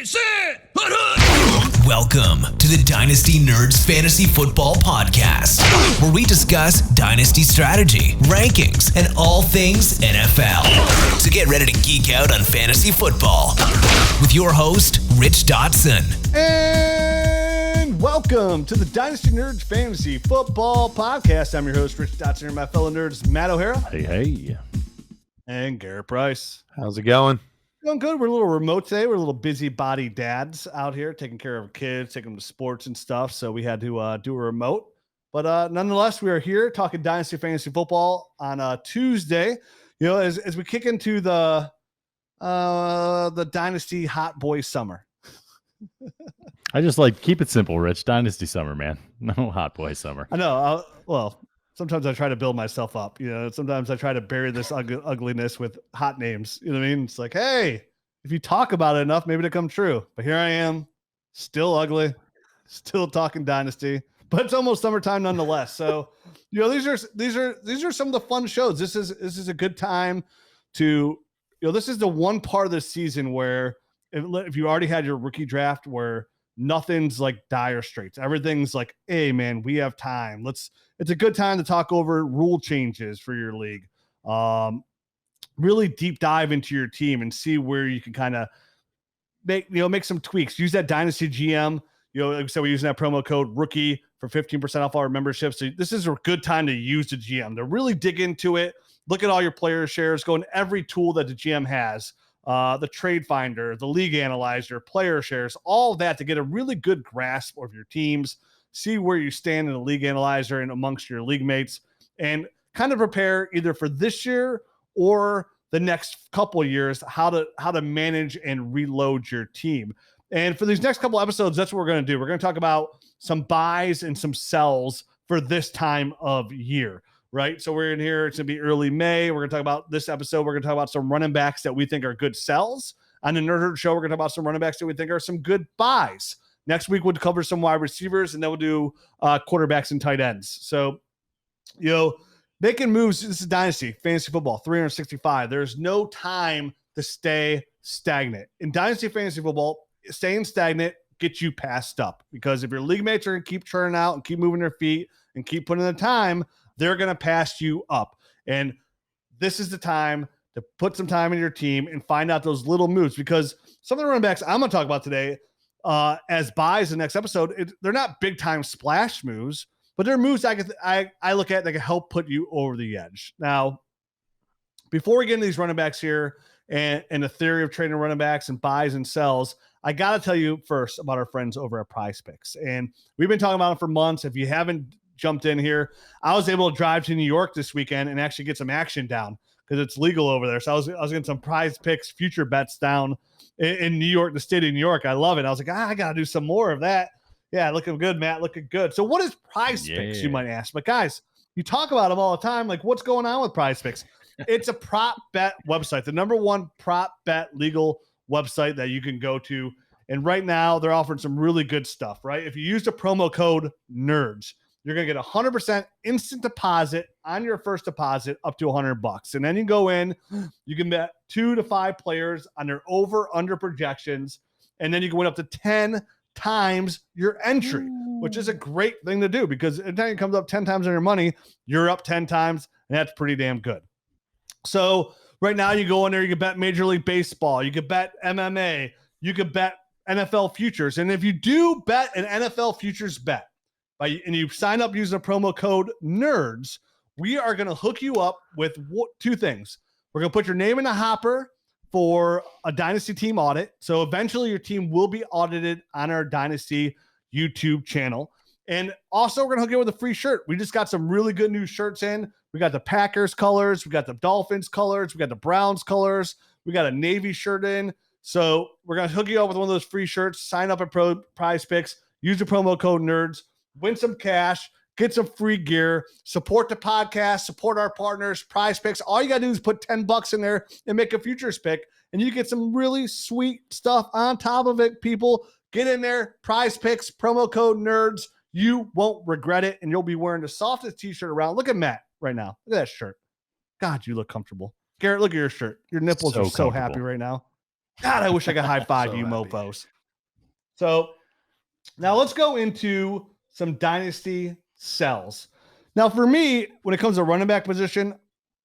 Sit! Welcome to the Dynasty Nerds Fantasy Football Podcast, where we discuss Dynasty strategy, rankings, and all things NFL. So get ready to geek out on fantasy football with your host, Rich Dotson. And welcome to the Dynasty Nerds Fantasy Football Podcast. I'm your host, Rich Dotson, and my fellow nerds, Matt O'Hara. Hey. And Garret Price. How's it going? Doing good. We're a little remote today. We're a little busybody dads out here taking care of kids, taking them to sports and stuff. So we had to do a remote. But nonetheless, we are here talking Dynasty Fantasy Football on a Tuesday. You know, as we kick into the Dynasty Hot Boy Summer. I just like keep it simple, Rich. Dynasty summer, man. No hot boy summer. I know. Well, sometimes I try to build myself up. You know, sometimes I try to bury this ugliness with hot names. You know what I mean? It's like, hey, if you talk about it enough, maybe it'll come true. But here I am, still ugly, still talking Dynasty. But it's almost summertime nonetheless. So, you know, these are some of the fun shows. This is a good time to, you know, this is the one part of the season where if you already had your rookie draft where nothing's like dire straits, everything's like, hey man, we have time. It's a good time to talk over rule changes for your league. Really deep dive into your team and see where you can kind of make some tweaks. Use that Dynasty GM. You know, like I said, we're using that promo code rookie for 15% off our membership. So this is a good time to use the GM to really dig into it. Look at all your player shares, go in every tool that the GM has. The trade finder, the league analyzer, player shares, all of that to get a really good grasp of your teams, see where you stand in the league analyzer and amongst your league mates, and kind of prepare either for this year or the next couple of years, how to manage and reload your team. And for these next couple episodes, that's what we're going to do. We're going to talk about some buys and some sells for this time of year. Right. So we're in here. It's going to be early May. We're going to talk about this episode. We're going to talk about some running backs that we think are good sells. On the Nerd Herd Show, we're going to talk about some running backs that we think are some good buys. Next week, we'll cover some wide receivers, and then we'll do quarterbacks and tight ends. So, you know, making moves. This is Dynasty Fantasy Football 365. There's no time to stay stagnant. In Dynasty Fantasy Football, staying stagnant gets you passed up, because if your league mates are going to keep churning out and keep moving their feet and keep putting in the time, they're going to pass you up. And this is the time to put some time in your team and find out those little moves, because some of the running backs I'm going to talk about today as buys in the next episode, they're not big time splash moves, but they're moves I look at that can help put you over the edge. Now, before we get into these running backs here and the theory of trading running backs and buys and sells, I got to tell you first about our friends over at Prize Picks. And we've been talking about it for months. If you haven't jumped in here, I was able to drive to New York this weekend and actually get some action down because it's legal over there. So I was getting some Prize Picks future bets down in New York, the state of New York. I love it. I was like, I got to do some more of that. Yeah, looking good, Matt. Looking good. So what is Prize Picks, you might ask? But guys, you talk about them all the time. Like, what's going on with Prize Picks? It's a prop bet website, the number one prop bet legal website that you can go to. And right now they're offering some really good stuff, right? If you use the promo code NERDS, you're going to get 100% instant deposit on your first deposit up to $100. And then you go in, you can bet 2 to 5 players on their over-under projections. And then you can win up to 10 times your entry, which is a great thing to do, because anytime it comes up 10 times on your money, you're up 10 times. And that's pretty damn good. So right now you go in there, you can bet Major League Baseball. You can bet MMA. You can bet NFL futures. And if you do bet an NFL futures bet, and you sign up using a promo code NERDS, we are going to hook you up with 2 things. We're going to put your name in the hopper for a Dynasty team audit. So eventually your team will be audited on our Dynasty YouTube channel. And also we're going to hook you with a free shirt. We just got some really good new shirts in. We got the Packers colors. We got the Dolphins colors. We got the Browns colors. We got a Navy shirt in. So we're going to hook you up with one of those free shirts. Sign up at Prize Picks. Use the promo code NERDS. Win some cash, get some free gear, support the podcast, support our partners, Prize Picks. All you got to do is put $10 in there and make a futures pick, and you get some really sweet stuff on top of it, people. Get in there, Prize Picks, promo code NERDS. You won't regret it, and you'll be wearing the softest t-shirt around. Look at Matt right now. Look at that shirt. God, you look comfortable. Garret, look at your shirt. Your nipples are so happy right now. God, I wish I could high five you mopos. So now let's go into some dynasty sells. Now, for me, when it comes to running back position,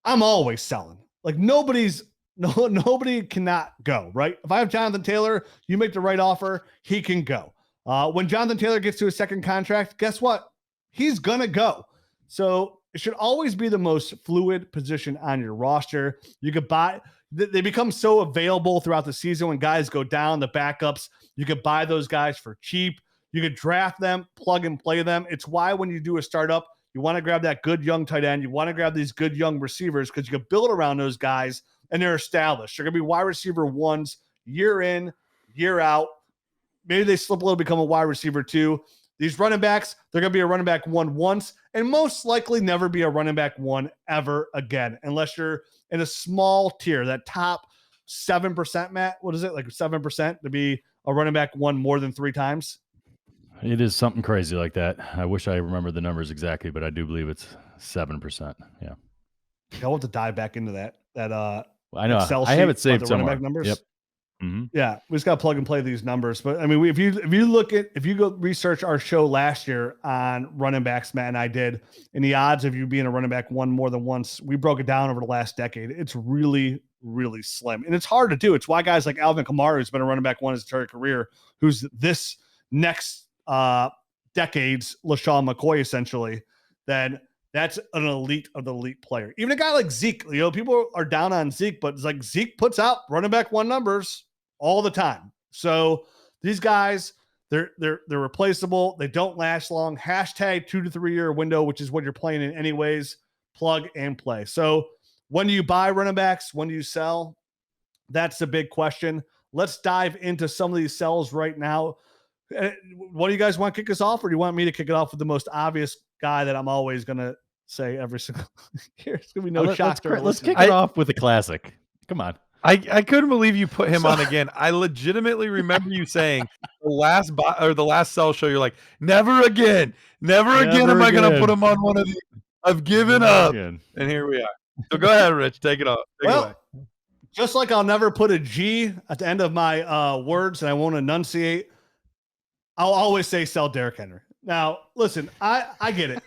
I'm always selling. Like nobody cannot go, right? If I have Jonathan Taylor, you make the right offer, he can go. When Jonathan Taylor gets to his second contract, guess what? He's going to go. So it should always be the most fluid position on your roster. You could buy, they become so available throughout the season when guys go down, the backups, you could buy those guys for cheap. You could draft them, plug and play them. It's why when you do a startup, you want to grab that good young tight end. You want to grab these good young receivers because you can build around those guys and they're established. They're going to be wide receiver ones year in, year out. Maybe they slip a little, become a wide receiver two. These running backs, they're going to be a running back one once and most likely never be a running back one ever again, unless you're in a small tier, that top 7%, Matt. What is it? Like 7% to be a running back one more than 3 times? It is something crazy like that. I wish I remember the numbers exactly, but I do believe it's 7%. Yeah. I'll have to dive back into that. I know. Excel I have it sheet saved about the running somewhere. back numbers. Yep. Mm-hmm. Yeah, we just got to plug and play these numbers. But I mean, if you go research our show last year on running backs, Matt and I did, and the odds of you being a running back one more than once, we broke it down over the last decade. It's really, really slim, and it's hard to do. It's why guys like Alvin Kamara, who's been a running back one his entire career, who's this next decade's LaShawn McCoy, essentially, then that's an elite of the elite player. Even a guy like Zeke, people are down on Zeke, but it's like Zeke puts out running back one numbers all the time. So these guys, they're replaceable. They don't last long. Hashtag 2 to 3 year window, which is what you're playing in anyways. Plug and play. So when do you buy running backs? When do you sell? That's the big question. Let's dive into some of these sells right now. What do you guys want to kick us off, or do you want me to kick it off with the most obvious guy that I'm always going to say every single year? It's going to be no shock. Let's kick it off with a classic. Come on. I couldn't believe you put him on again. I legitimately remember you saying the last sell show, you're like, never again am I going to put him on one of these. I've given up. And here we are. So go ahead, Rich. Take it off. Take it away. Just like I'll never put a G at the end of my words and I won't enunciate, I'll always say sell Derrick Henry. Now, listen, I get it.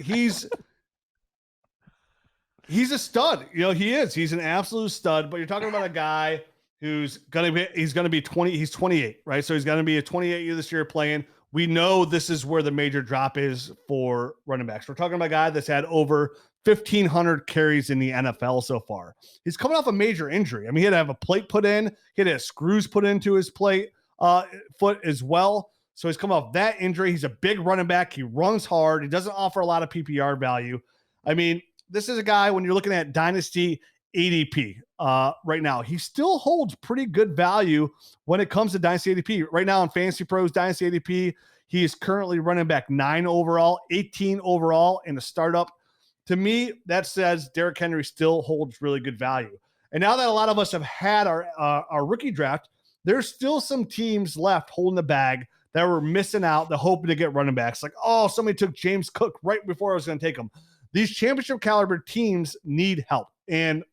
He's a stud. He is. He's an absolute stud, but you're talking about a guy who's going to be 20. He's 28, right? So he's going to be a 28 year this year playing. We know this is where the major drop is for running backs. We're talking about a guy that's had over 1,500 carries in the NFL so far. He's coming off a major injury. I mean, he had to have a plate put in. He had to have screws put into his foot as well. So he's come off that injury. He's a big running back. He runs hard. He doesn't offer a lot of PPR value. I mean, this is a guy, when you're looking at Dynasty ADP right now, he still holds pretty good value when it comes to Dynasty ADP. Right now on Fantasy Pros Dynasty ADP, he is currently running back 9 overall, 18 overall in a startup. To me, that says Derrick Henry still holds really good value. And now that a lot of us have had our rookie draft, there's still some teams left holding the bag that were missing out, the hoping to get running backs. Like, somebody took James Cook right before I was going to take him. These championship caliber teams need help. And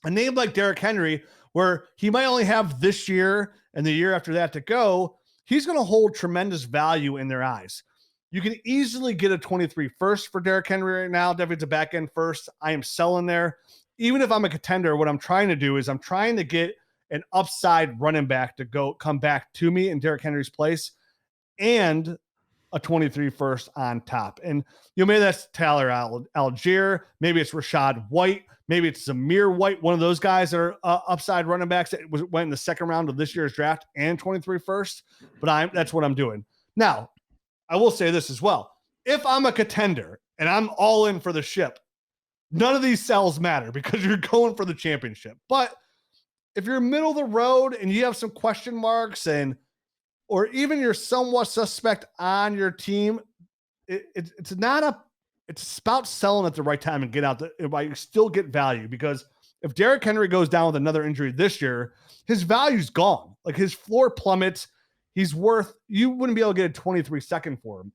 a name like Derrick Henry, where he might only have this year and the year after that to go, he's going to hold tremendous value in their eyes. You can easily get a 23 first for Derrick Henry right now. Definitely it's a back end first. I am selling there. Even if I'm a contender, what I'm trying to do is I'm trying to get an upside running back to come back to me in Derrick Henry's place and a 23 first on top. And maybe that's Tyler Algier. Maybe it's Rashad White. Maybe it's Zamir White, one of those guys that are upside running backs that went in the second round of this year's draft and 23 first. But that's what I'm doing. Now, I will say this as well. If I'm a contender and I'm all in for the ship, none of these sells matter because you're going for the championship. But if you're middle of the road and you have some question marks or even you're somewhat suspect on your team, it's about selling at the right time and get out you still get value, because if Derrick Henry goes down with another injury this year, his value's gone. Like his floor plummets. You wouldn't be able to get a 23 second for him.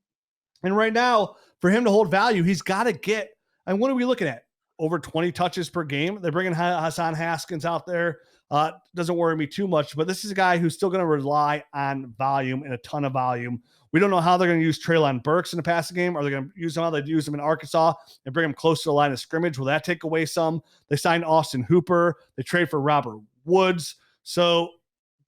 And right now, for him to hold value, he's got to get, and what are we looking at? Over 20 touches per game. They're bringing Hassan Haskins out there. Doesn't worry me too much, but this is a guy who's still going to rely on volume and a ton of volume. We don't know how they're going to use Treylon Burks in the passing game. Are they going to use him how they use him in Arkansas and bring him close to the line of scrimmage? Will that take away some? They signed Austin Hooper. They trade for Robert Woods. So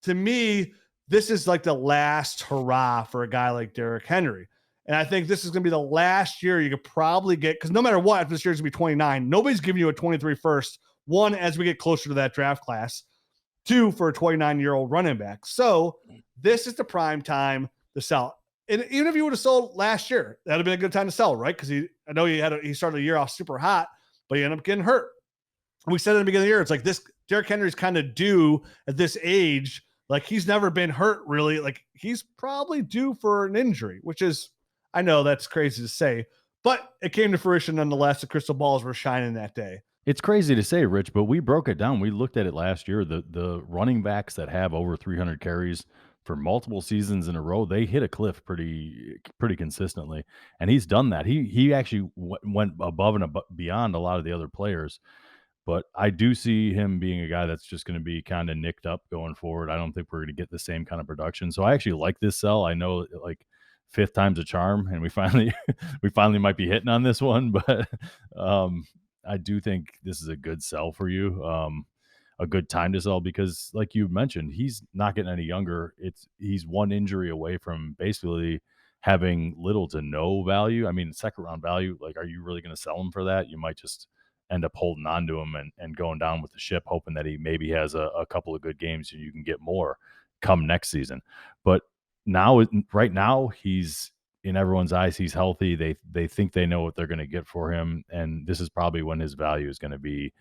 to me, this is like the last hurrah for a guy like Derrick Henry. And I think this is going to be the last year you could probably get, because no matter what, after this year's going to be 29, nobody's giving you a 23 first. One, as we get closer to that draft class. Two, for a 29-year-old running back. So this is the prime time to sell. And even if you would have sold last year, that would have been a good time to sell, right? Because I know he started the year off super hot, but he ended up getting hurt. We said at the beginning of the year, it's like this Derrick Henry's kind of due at this age. Like, he's never been hurt, really. Like, he's probably due for an injury, which is, I know that's crazy to say, but it came to fruition nonetheless. The crystal balls were shining that day. It's crazy to say, Rich, but we broke it down. We looked at it last year. The running backs that have over 300 carries for multiple seasons in a row, they hit a cliff pretty consistently, and he's done that. He actually went above and beyond a lot of the other players. But I do see him being a guy that's just going to be kind of nicked up going forward. I don't think we're going to get the same kind of production. So I actually like this sell. I know, like, fifth time's a charm, and we finally might be hitting on this one, but I do think this is a good sell for you, a good time to sell, because, like you mentioned, he's not getting any younger. He's one injury away from basically having little to no value. I mean, second round value. Like, are you really going to sell him for that? You might just end up holding on to him and going down with the ship, hoping that he maybe has a couple of good games and you can get more come next season. But right now, he's in everyone's eyes. He's healthy. They think they know what they're going to get for him, and this is probably when his value is going to be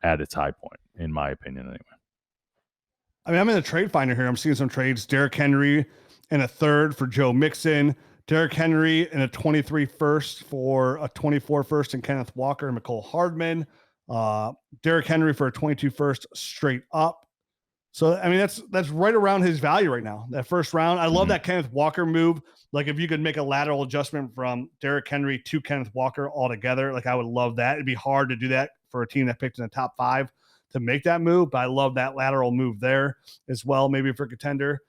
at its high point, in my opinion, anyway. I mean, I'm in a trade finder here. I'm seeing some trades. Derrick Henry and a third for Joe Mixon. Derrick Henry and a 23 first for a 24 first and Kenneth Walker and McCole Hardman. Derrick Henry for a 22 first straight up. So, I mean, that's right around his value right now, that first round. I love that Kenneth Walker move. Like, if you could make a lateral adjustment from Derrick Henry to Kenneth Walker altogether, like, I would love that. It'd be hard to do that for a team that picked in the top 5 to make that move, but I love that lateral move there as well, maybe for a contender.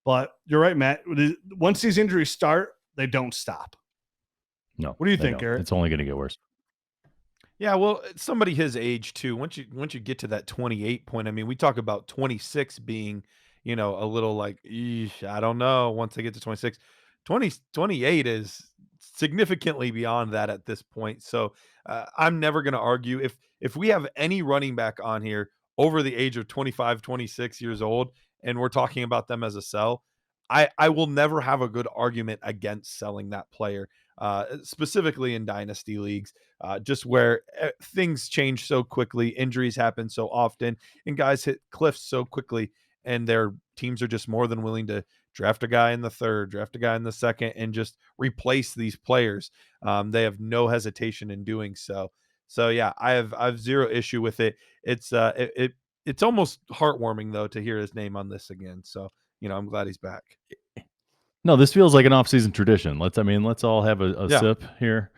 But you're right, Matt. Once these injuries start, they don't stop. No. What do you think, Garret? It's only going to get worse. Yeah, well, somebody his age too. Once you get to that 28 point, I mean, we talk about 26 being, a little like, I don't know. Once they get to 26, 28 is significantly beyond that at this point. So I'm never going to argue if we have any running back on here over the age of 25, 26 years old, and we're talking about them as a sell, I will never have a good argument against selling that player, specifically in dynasty leagues, just where things change so quickly, injuries happen so often, and guys hit cliffs so quickly, and their teams are just more than willing to draft a guy in the third, draft a guy in the second, and just replace these players. They have no hesitation in doing so. So yeah, I have zero issue with it. It's almost heartwarming though to hear his name on this again. So I'm glad he's back. No, this feels like an off-season tradition. Let's all have a sip here.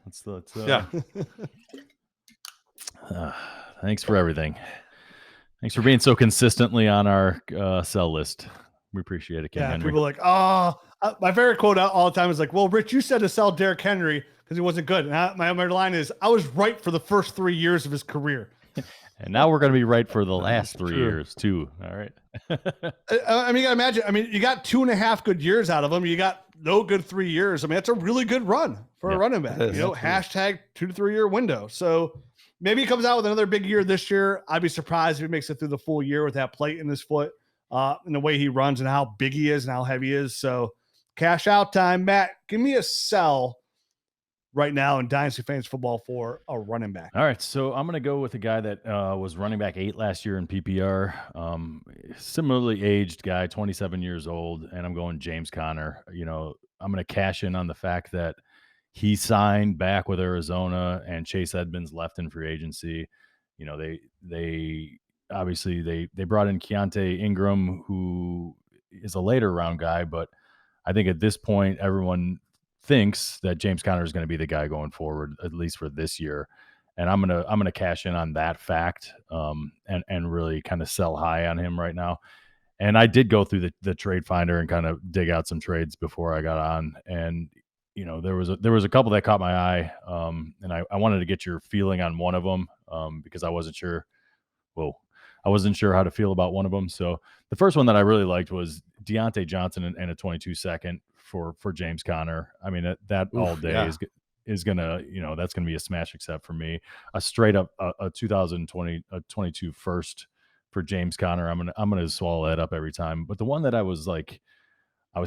Let's yeah. Thanks for everything. Thanks for being so consistently on our sell list. We appreciate it, King Henry. People are like, my favorite quote all the time is like, well, Rich, you said to sell Derrick Henry because he wasn't good. And my line is, I was right for the first 3 years of his career. And now we're going to be right for the last 3 years too. All right. I mean, you got to imagine. I mean, you got 2.5 good years out of him. You got no good 3 years. I mean, that's a really good run for a running back. Hashtag 2 to 3 year window. So maybe he comes out with another big year this year. I'd be surprised if he makes it through the full year with that plate in his foot, and the way he runs and how big he is and how heavy he is. So cash out time. Matt, give me a sell right now in Dynasty Fantasy Football for a running back. All right, so I'm going to go with a guy that was running back 8 last year in PPR. Similarly aged guy, 27 years old, and I'm going James Conner. I'm going to cash in on the fact that he signed back with Arizona and Chase Edmonds left in free agency. They obviously they brought in Keontae Ingram, who is a later round guy, but I think at this point everyone thinks that James Conner is going to be the guy going forward, at least for this year. And I'm gonna cash in on that fact, and really kind of sell high on him right now. And I did go through the trade finder and kind of dig out some trades before I got on. And there was a couple that caught my eye, and I wanted to get your feeling on one of them, because I wasn't sure. Well, I wasn't sure how to feel about one of them. So the first one that I really liked was Deontay Johnson and a 22 second for James Conner. I mean, that all day is gonna, that's gonna be a smash accept for me. A straight up a 2022 first for James Conner. I'm gonna swallow that up every time. But the one that I was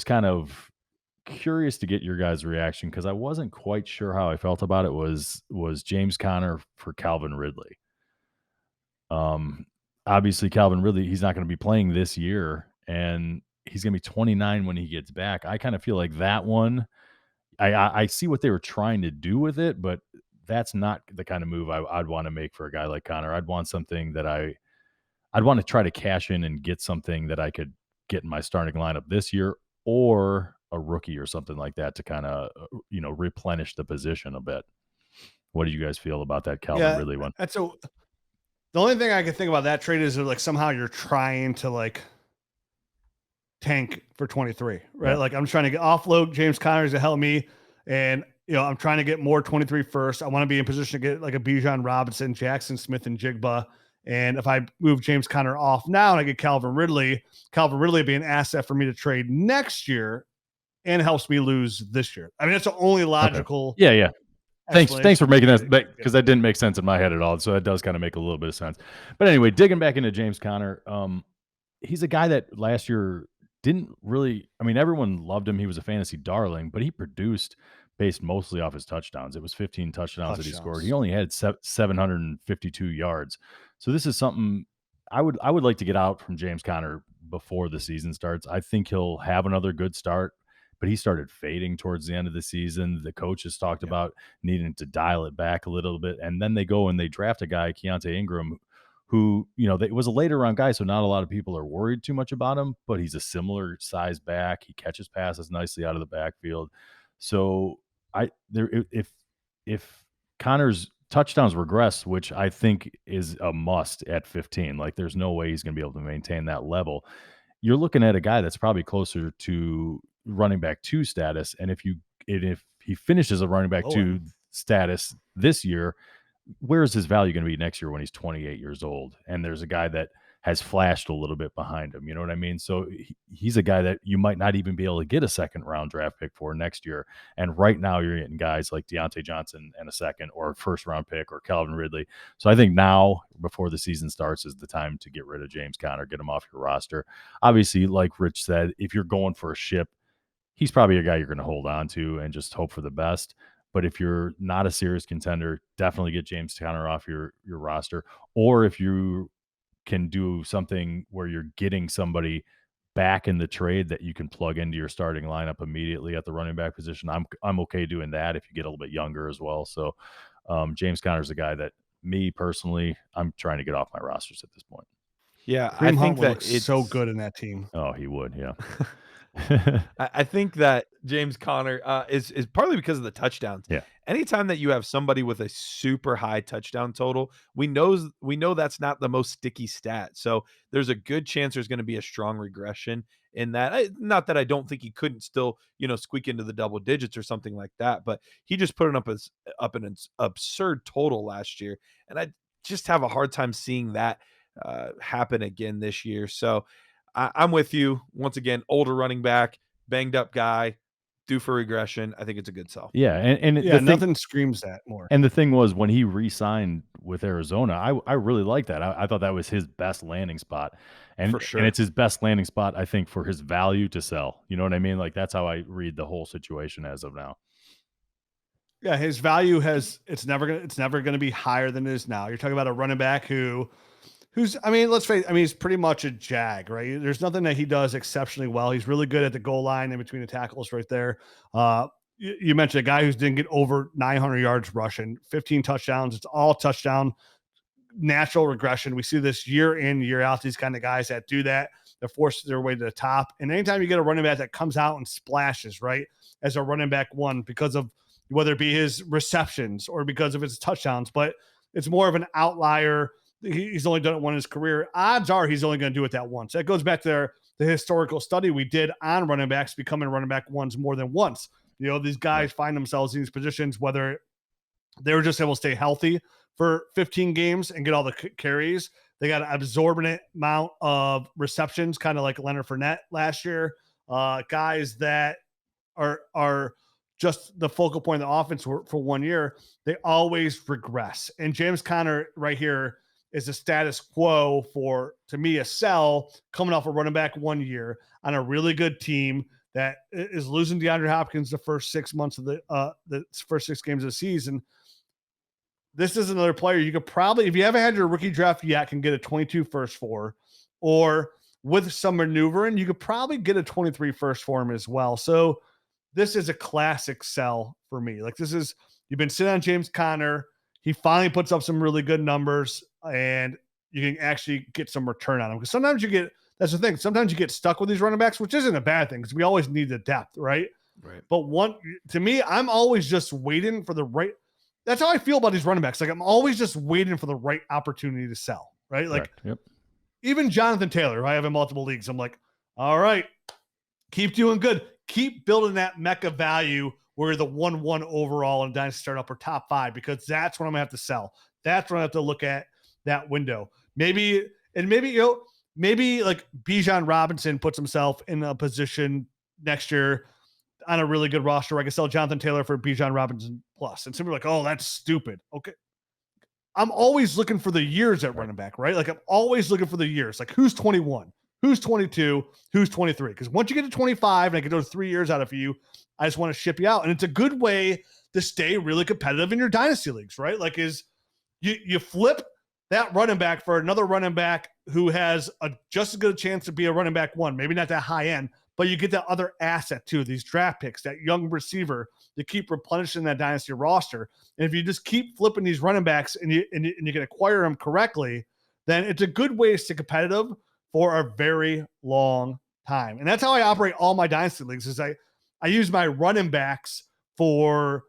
kind of curious to get your guys' reaction, because I wasn't quite sure how I felt about it, was James Conner for Calvin Ridley. Obviously Calvin Ridley, he's not going to be playing this year, and he's going to be 29 when he gets back. I kind of feel like that one, I see what they were trying to do with it, but that's not the kind of move I'd want to make for a guy like Connor. I'd want something that I'd want to try to cash in and get something that I could get in my starting lineup this year, or a rookie or something like that to kind of, replenish the position a bit. What do you guys feel about that Calvin Ridley one? The only thing I can think about that trade is like somehow you're trying to like tank for 23, right? Yeah. Like I'm trying to offload James Conner to help me, and I'm trying to get more 23 first. I want to be in position to get like a Bijan Robinson, Jackson Smith, and Jigba. And if I move James Conner off now and I get Calvin Ridley would be an asset for me to trade next year, and helps me lose this year. I mean, that's the only logical. Okay. Yeah. Thanks for making that, because that didn't make sense in my head at all. So that does kind of make a little bit of sense. But anyway, digging back into James Conner, he's a guy that last year didn't really. I mean, everyone loved him. He was a fantasy darling, but he produced based mostly off his touchdowns. It was 15 touchdowns that he scored. He only had 752 yards. So this is something I would like to get out from James Conner before the season starts. I think he'll have another good start, but he started fading towards the end of the season. The coaches talked about needing to dial it back a little bit. And then they go and they draft a guy, Keontae Ingram, who, it was a later round guy, so not a lot of people are worried too much about him, but he's a similar size back. He catches passes nicely out of the backfield. So if Connor's touchdowns regress, which I think is a must at 15, like there's no way he's going to be able to maintain that level. You're looking at a guy that's probably closer to running back 2 status. And if he finishes a running back 2 status this year, where is his value going to be next year when he's 28 years old? And there's a guy that has flashed a little bit behind him. You know what I mean? So he's a guy that you might not even be able to get a second round draft pick for next year. And right now you're getting guys like Deontay Johnson and a second, or a first round pick, or Calvin Ridley. So I think now, before the season starts, is the time to get rid of James Conner, get him off your roster. Obviously, like Rich said, if you're going for a ship, he's probably a guy you're going to hold on to and just hope for the best. But if you're not a serious contender, definitely get James Conner off your roster. Or if you can do something where you're getting somebody back in the trade that you can plug into your starting lineup immediately at the running back position, I'm okay doing that if you get a little bit younger as well. So James Conner's a guy that, me personally, I'm trying to get off my rosters at this point. Yeah, I think that it's so good in that team. Oh, he would, yeah. I think that James Conner is partly because of the touchdowns. Yeah. Anytime that you have somebody with a super high touchdown total, we know that's not the most sticky stat. So there's a good chance there's going to be a strong regression in that. Not that I don't think he couldn't still, squeak into the double digits or something like that, but he just put it up an absurd total last year, and I just have a hard time seeing that happen again this year. So I'm with you. Once again, older running back, banged up guy, due for regression. I think it's a good sell. Yeah, and nothing screams that more. And the thing was, when he re-signed with Arizona, I really liked that. I thought that was his best landing spot, and for sure. And it's his best landing spot, I think, for his value to sell. You know what I mean? Like, that's how I read the whole situation as of now. Yeah, his value it's never gonna be higher than it is now. You're talking about a running back who's, I mean, let's face it, he's pretty much a jag, right? There's nothing that he does exceptionally well. He's really good at the goal line in between the tackles right there. You mentioned a guy who didn't get over 900 yards rushing, 15 touchdowns. It's all touchdown, natural regression. We see this year in, year out, these kind of guys that do that. They're forced their way to the top. And anytime you get a running back that comes out and splashes, right, as a running back one, because of whether it be his receptions or because of his touchdowns, but it's more of an outlier. He's only done it once in his career. Odds are he's only going to do it that once. That goes back to the historical study we did on running backs becoming running back ones more than once. These guys find themselves in these positions, whether they were just able to stay healthy for 15 games and get all the carries. They got an absorbent amount of receptions, kind of like Leonard Fournette last year. Guys that are just the focal point of the offense for 1 year, they always regress. And James Conner right here is a status quo for, to me, a sell coming off a running back 1 year on a really good team that is losing DeAndre Hopkins the first 6 months of the first 6 games of the season. This is another player you could probably, if you haven't had your rookie draft yet, can get a 22 first for, or with some maneuvering, you could probably get a 23 first for him as well. So this is a classic sell for me. Like you've been sitting on James Conner. He finally puts up some really good numbers and you can actually get some return on him. Because sometimes that's the thing. Sometimes you get stuck with these running backs, which isn't a bad thing because we always need the depth, right? Right. But to me, I'm always just waiting for the right. That's how I feel about these running backs. Like I'm always just waiting for the right opportunity to sell, right? Like even Jonathan Taylor, who I have in multiple leagues, I'm like, all right, keep doing good. Keep building that mecca value where you're the 1-1 overall in Dynasty startup or top 5, because that's when I'm gonna have to sell. That's when I have to look at that window. Maybe like Bijan Robinson puts himself in a position next year on a really good roster where I can sell Jonathan Taylor for Bijan Robinson plus. And some people are like, oh, that's stupid. Okay. I'm always looking for the years at running back, right? Like I'm always looking for the years. Like who's 21, who's 22, who's 23? Because once you get to 25 and I get those 3 years out of you, I just want to ship you out. And it's a good way to stay really competitive in your dynasty leagues, right? Like you flip that running back for another running back who has just as good a chance to be a running back 1, maybe not that high end, but you get that other asset too, these draft picks, that young receiver to keep replenishing that dynasty roster. And if you just keep flipping these running backs and you can acquire them correctly, then it's a good way to stay competitive for a very long time. And that's how I operate all my dynasty leagues is I use my running backs for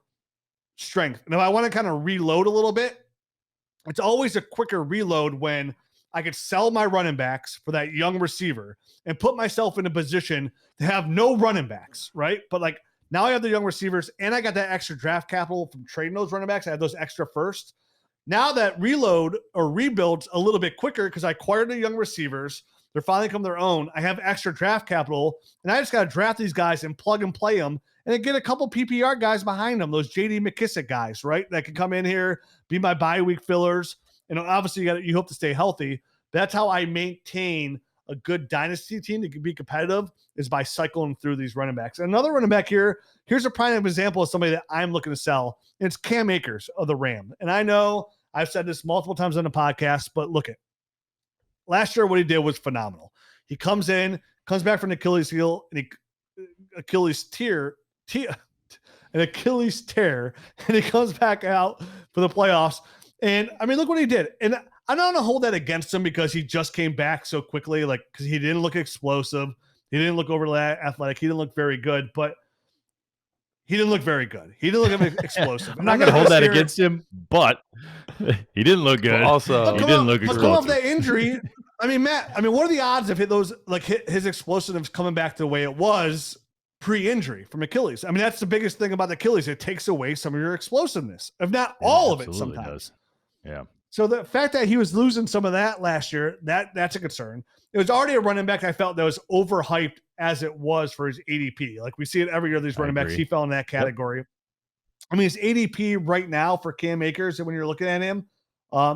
strength. And if I want to kind of reload a little bit, it's always a quicker reload when I could sell my running backs for that young receiver and put myself in a position to have no running backs, right? But like now I have the young receivers and I got that extra draft capital from trading those running backs. I have those extra first. Now that reload or rebuilds a little bit quicker because I acquired the young receivers. They're finally come their own. I have extra draft capital and I just got to draft these guys and plug and play them and then get a couple PPR guys behind them, those JD McKissick guys, right? That can come in here, be my bye week fillers. And obviously you hope to stay healthy. That's how I maintain a good dynasty team to be competitive is by cycling through these running backs. Another running back here's a prime example of somebody that I'm looking to sell. And it's Cam Akers of the Rams. And I know I've said this multiple times on the podcast, but look last year, what he did was phenomenal. He comes back from an Achilles heel and Achilles tear, and he comes back out for the playoffs. And I mean, look what he did. And I don't want to hold that against him because he just came back so quickly, like because he didn't look explosive. He didn't look overly athletic. He didn't look very good, but he didn't look very good. He didn't look explosive. I'm not going to hold that against him, but he didn't look good. Also, he didn't look explosive. Come off that injury. I mean, Matt, what are the odds of his explosiveness coming back to the way it was pre-injury from Achilles? I mean, that's the biggest thing about the Achilles. It takes away some of your explosiveness, if not all of it sometimes. Does. Yeah. So the fact that he was losing some of that last year, that's a concern. It was already a running back I felt that was overhyped as it was for his ADP. Like we see it every year, these running backs, he fell in that category. Yep. I mean, his ADP right now for Cam Akers, and when you're looking at him,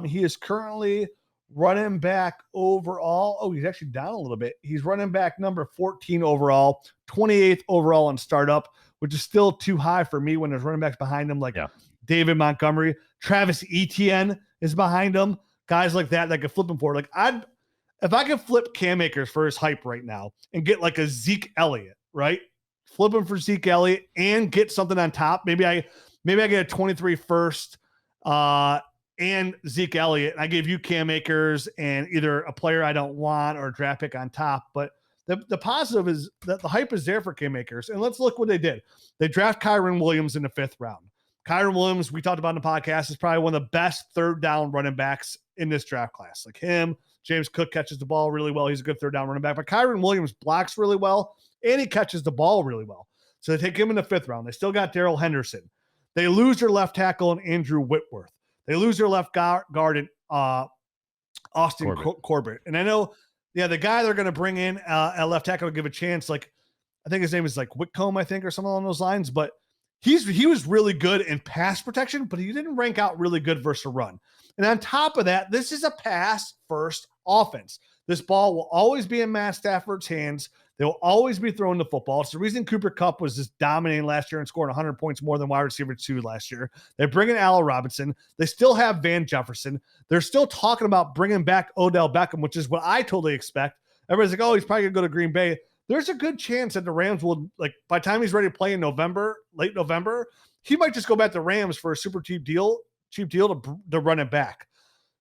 he is currently running back overall. Oh, he's actually down a little bit. He's running back number 14 overall, 28th overall in startup, which is still too high for me when there's running backs behind him like David Montgomery. Travis Etienne is behind him. Guys like that could flip him for. Like if I could flip Cam Akers for his hype right now and get like a Zeke Elliott, right? Flip him for Zeke Elliott and get something on top. Maybe I get a 23 first and Zeke Elliott. And I give you Cam Akers and either a player I don't want or a draft pick on top. But the positive is that the hype is there for Cam Akers. And let's look what they did. They draft Kyron Williams in the 5th round. Kyron Williams, we talked about in the podcast, is probably one of the best third down running backs in this draft class. Like him, James Cook catches the ball really well. He's a good third down running back. But Kyron Williams blocks really well, and he catches the ball really well. So they take him in the 5th round. They still got Darrell Henderson. They lose their left tackle in Andrew Whitworth. They lose their left guard in Austin Corbett. And I know, the guy they're going to bring in at left tackle to give a chance, like I think his name is like Whitcomb, I think, or something along those lines. But he was really good in pass protection, but he didn't rank out really good versus a run. And on top of that, this is a pass-first offense. This ball will always be in Matt Stafford's hands. They will always be throwing the football. It's the reason Cooper Kupp was just dominating last year and scoring 100 points more than wide receiver 2 last year. They bring in Allen Robinson. They still have Van Jefferson. They're still talking about bringing back Odell Beckham, which is what I totally expect. Everybody's like, oh, he's probably going to go to Green Bay. There's a good chance that the Rams will, like, by the time he's ready to play in November, late November, he might just go back to Rams for a super cheap deal to run it back.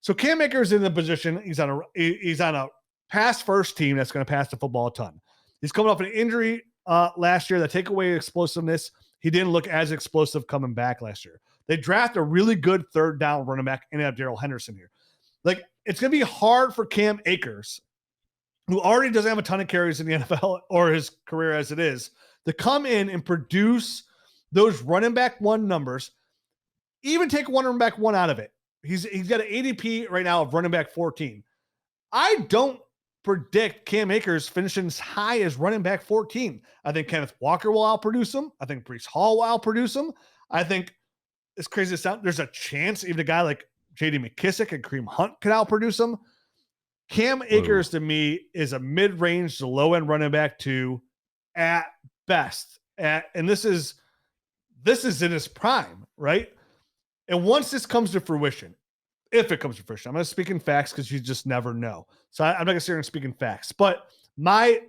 So Cam Akers in the position. He's on a pass first team that's going to pass the football a ton. He's coming off an injury last year that take away explosiveness. He didn't look as explosive coming back last year. They draft a really good third down running back and have Darrell Henderson here. Like, it's going to be hard for Cam Akers, who already doesn't have a ton of carries in the NFL or his career as it is, to come in and produce those running back 1 numbers, even take running back 1 out of it. He's got an ADP right now of running back 14. I don't predict Cam Akers finishing as high as running back 14. I think Kenneth Walker will outproduce him. I think Breece Hall will outproduce him. I think, as crazy as it sounds, there's a chance even a guy like J.D. McKissick and Kareem Hunt could outproduce him. Cam Akers to me is a mid-range to low-end running back 2 at best. And this is in his prime, right? And once this comes to fruition, if it comes to fruition, I'm going to speak in facts because you just never know. So I'm not going to sit here and speak in facts. But my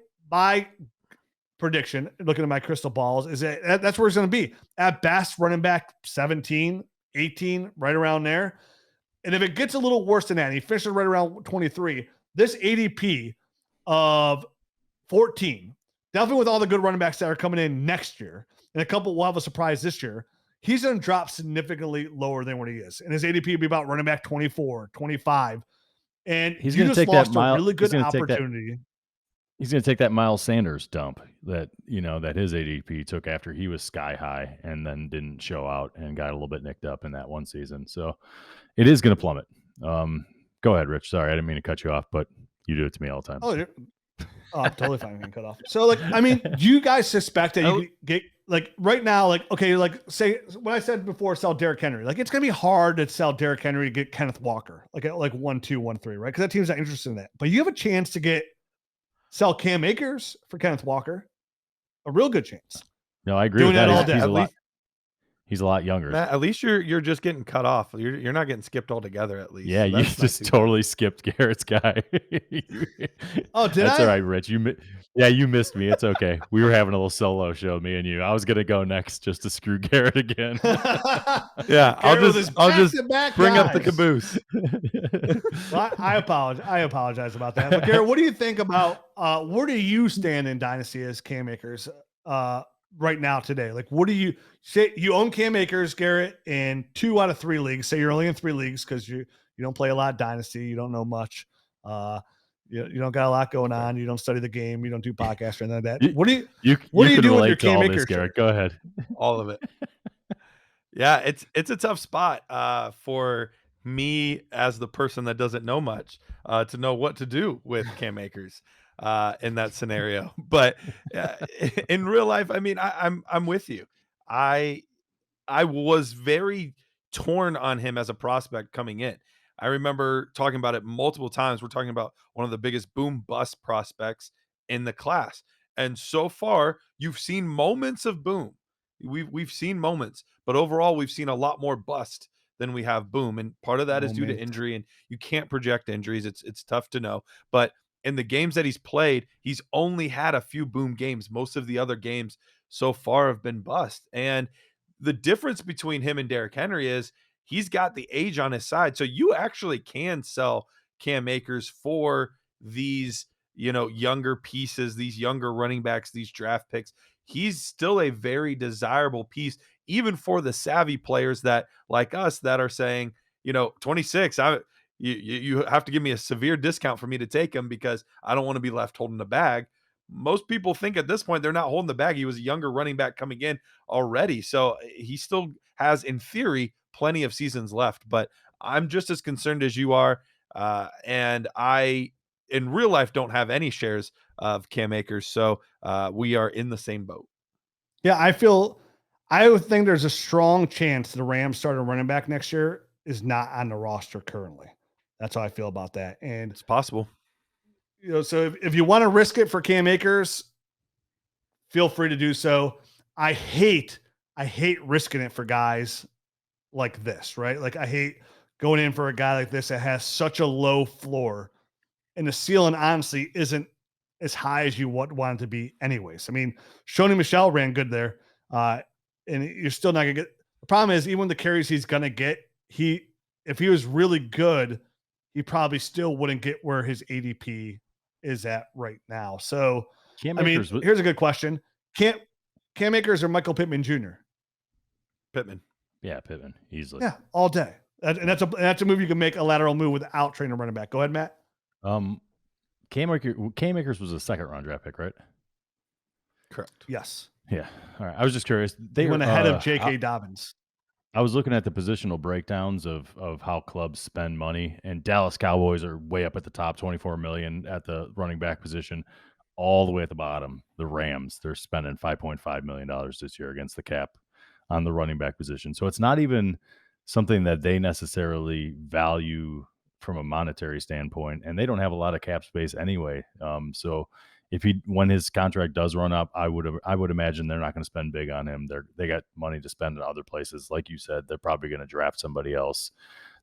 prediction, looking at my crystal balls, is that that's where he's going to be. At best, running back 17, 18, right around there. And if it gets a little worse than that, and he finishes right around 23, this ADP of 14, definitely with all the good running backs that are coming in next year, and a couple will have a surprise this year, he's going to drop significantly lower than what he is. And his ADP will be about running back 24, 25. And he's going to take that really good opportunity. He's going to take that Miles Sanders dump that his ADP took after he was sky high and then didn't show out and got a little bit nicked up in that one season. So it is going to plummet. Go ahead, Rich. Sorry, I didn't mean to cut you off, but you do it to me all the time. Oh, I'm totally fine getting cut off. So, like, I mean, do you guys suspect that you get, like, right now, like, okay, like, say what I said before, sell Derrick Henry. Like, it's going to be hard to sell Derrick Henry to get Kenneth Walker, like, at like 1, 2, 1, 3, right? Because that team's not interested in that. But you have a chance to sell Cam Akers for Kenneth Walker. A real good chance. No, I agree doing with that. All day. He's a lot younger. Matt, at least you're just getting cut off. You're not getting skipped altogether. At least. Yeah, so you just totally skipped Garrett's guy. Oh, did That's I? all right, Rich. You missed me. It's okay. We were having a little solo show, me and you. I was gonna go next just to screw Garrett again. Yeah, I'll just bring up the caboose. Well, I apologize about that. But Garrett, what do you think about where do you stand in Dynasty as Cam Akers right now today? Like, what do you say? You own Cam Akers, Garrett, in 2 out of 3 leagues. Say you're only in 3 leagues because you don't play a lot of Dynasty. You don't know much. You don't got a lot going on. You don't study the game. You don't do podcasts or anything like that. What do you do with your Cam Akers, Garrett? Go ahead. All of it. Yeah, it's a tough spot for me as the person that doesn't know much to know what to do with Cam Akers in that scenario. But in real life, I mean, I'm with you. I was very torn on him as a prospect coming in. I remember talking about it multiple times. We're talking about one of the biggest boom bust prospects in the class. And so far, you've seen moments of boom. We've seen moments, but overall, we've seen a lot more bust than we have boom. And part of that is due to injury, and you can't project injuries. It's tough to know. But in the games that he's played, he's only had a few boom games. Most of the other games so far have been bust. And the difference between him and Derrick Henry is he's got the age on his side. So you actually can sell Cam Akers for these, younger pieces, these younger running backs, these draft picks. He's still a very desirable piece, even for the savvy players that like us that are saying, 26, you have to give me a severe discount for me to take him because I don't want to be left holding the bag. Most people think at this point they're not holding the bag. He was a younger running back coming in already. So he still has, in theory, plenty of seasons left. But I'm just as concerned as you are. And I, in real life, don't have any shares of Cam Akers. So we are in the same boat. Yeah, I would think there's a strong chance the Rams starting running back next year is not on the roster currently. That's how I feel about that. And it's possible. So if you want to risk it for Cam Akers, feel free to do so. I hate risking it for guys like this, right? Like I hate going in for a guy like this that has such a low floor, and the ceiling honestly isn't as high as you want it to be anyways. I mean, Shoney Michel ran good there, and you're still not gonna get. The problem is, even the carries he's gonna get, if he was really good, he probably still wouldn't get where his ADP is at right now. So, here's a good question: Cam Akers or Michael Pittman Jr.? Pittman. Yeah, Pittman easily. Yeah, all day. And that's a move you can make, a lateral move without training a running back. Go ahead, Matt. Cam Akers was a second-round draft pick, right? Correct. Yes. Yeah. All right. I was just curious. They went ahead of J.K. Dobbins. I was looking at the positional breakdowns of how clubs spend money, and Dallas Cowboys are way up at the top, $24 million at the running back position, all the way at the bottom. The Rams, they're spending $5.5 million this year against the cap on the running back position. So it's not even something that they necessarily value from a monetary standpoint, and they don't have a lot of cap space anyway. So when his contract does run up, I would imagine they're not going to spend big on him. They got money to spend in other places. Like you said, they're probably going to draft somebody else,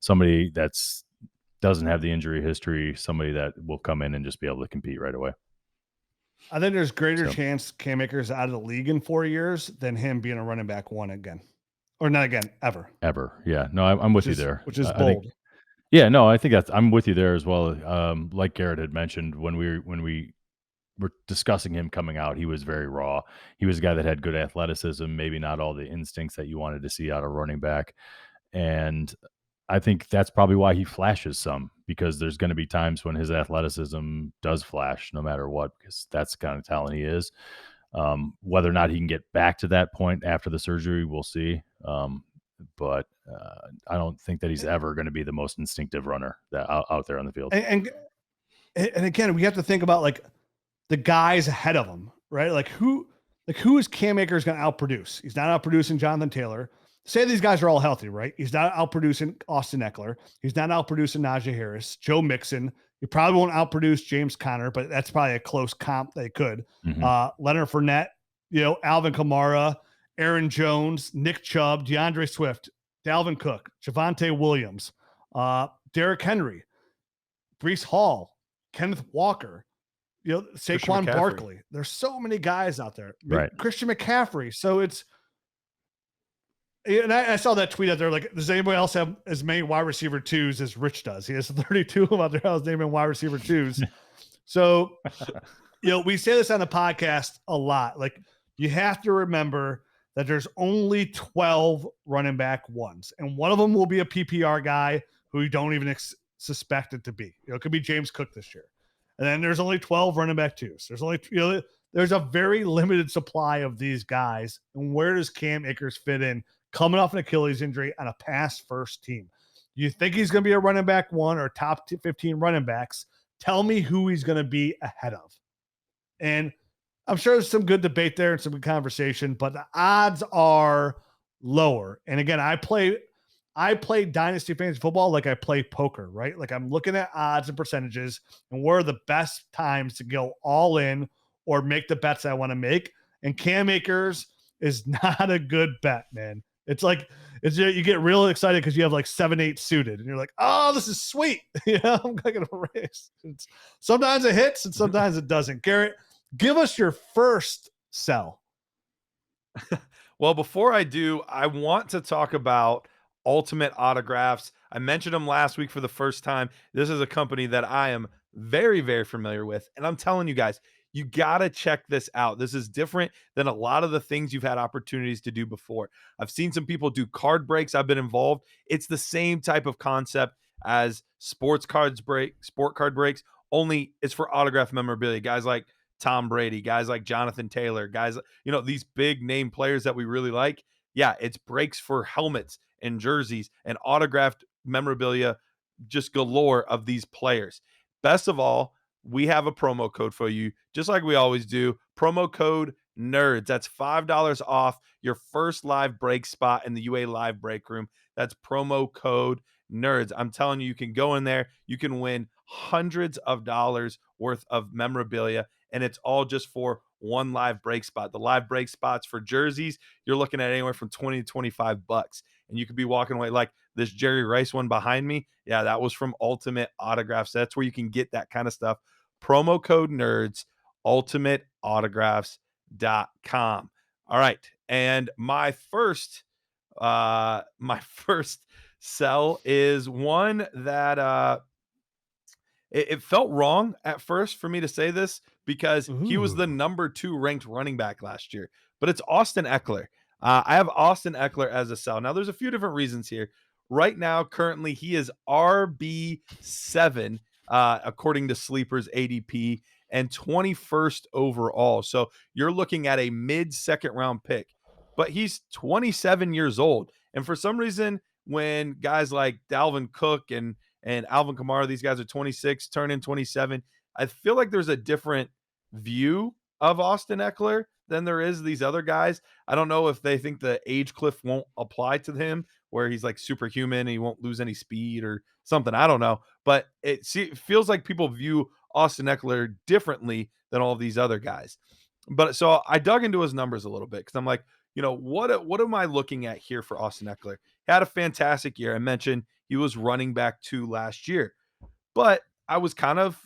somebody that's doesn't have the injury history, somebody that will come in and just be able to compete right away. I think there's greater chance Cam Akers out of the league in 4 years than him being a running back one again, or not again, ever. Yeah, no, I'm with you there, which is bold. I think I'm with you there as well. Like Garret had mentioned, when we were discussing him coming out, he was very raw. He was a guy that had good athleticism, maybe not all the instincts that you wanted to see out of running back. And I think that's probably why he flashes some, because there's going to be times when his athleticism does flash no matter what, because that's the kind of talent he is. Whether or not he can get back to that point after the surgery, we'll see. But I don't think that he's ever going to be the most instinctive runner out there on the field. And again, we have to think about like the guys ahead of him, right? Like who is Cam Akers going to outproduce? He's not outproducing Jonathan Taylor. Say these guys are all healthy, right? He's not outproducing Austin Eckler. He's not outproducing Najee Harris, Joe Mixon. He probably won't outproduce James Conner, but that's probably a close comp they could. Mm-hmm. Leonard Fournette, Alvin Kamara, Aaron Jones, Nick Chubb, DeAndre Swift, Dalvin Cook, Javonte Williams, Derrick Henry, Breece Hall, Kenneth Walker, Saquon Barkley. There's so many guys out there. Right. Christian McCaffrey. So and I saw that tweet out there. Like, does anybody else have as many wide receiver twos as Rich does? He has 32 of them out there. I was naming wide receiver twos. So, we say this on the podcast a lot. Like, you have to remember that there's only 12 running back ones, and one of them will be a PPR guy who you don't even suspect it to be. It could be James Cook this year. And then there's only 12 running back twos. There's only, there's a very limited supply of these guys. And where does Cam Akers fit in coming off an Achilles injury on a pass first team? You think he's going to be a running back one or top 15 running backs? Tell me who he's going to be ahead of. And I'm sure there's some good debate there and some good conversation, but the odds are lower. And again, I play Dynasty fantasy football like I play poker, right? Like I'm looking at odds and percentages and where are the best times to go all in or make the bets I want to make. And Cam Akers is not a good bet, man. You get real excited because you have like 7-8 suited and you're like, oh, this is sweet. I'm going to race. Sometimes it hits and sometimes it doesn't. Garret, give us your first sell. Well, before I do, I want to talk about Ultimate Autographs. I mentioned them last week for the first time. This is a company that I am very, very familiar with. And I'm telling you guys, You got to check this out. This is different than a lot of the things you've had opportunities to do before. I've seen some people do card breaks. I've been involved. It's the same type of concept as sport card breaks, only it's for autograph memorabilia. Guys like Tom Brady, guys like Jonathan Taylor, guys, these big name players that we really like. Yeah, it's breaks for helmets and jerseys and autographed memorabilia, just galore of these players. Best of all, we have a promo code for you, just like we always do. Promo code NERDS. That's $5 off your first live break spot in the UA Live Break Room. That's promo code NERDS. I'm telling you, you can go in there. You can win hundreds of dollars worth of memorabilia, and it's all just for one live break spot. The live break spots for jerseys, you're looking at anywhere from 20 to 25 bucks. And you could be walking away like this Jerry Rice one behind me. Yeah, that was from Ultimate Autographs. That's where you can get that kind of stuff. Promo code NERDS, ultimateautographs.com. All right. And my first sell is one that it felt wrong at first for me to say this because he was the number 2 ranked running back last year, but it's Austin Eckler. I have Austin Eckler as a sell. Now, there's a few different reasons here. Right now, currently, he is RB7, according to Sleeper's ADP, and 21st overall. So you're looking at a mid-second round pick, but he's 27 years old. And for some reason, when guys like Dalvin Cook and Alvin Kamara, these guys are 26, turning 27, I feel like there's a different view of Austin Eckler than there is these other guys. I don't know if they think the age cliff won't apply to him, where he's like superhuman and he won't lose any speed or something. I don't know. But it feels like people view Austin Eckler differently than all of these other guys. But so I dug into his numbers a little bit because I'm like, what am I looking at here for Austin Eckler? He had a fantastic year. I mentioned he was running back 2 last year, but I was kind of,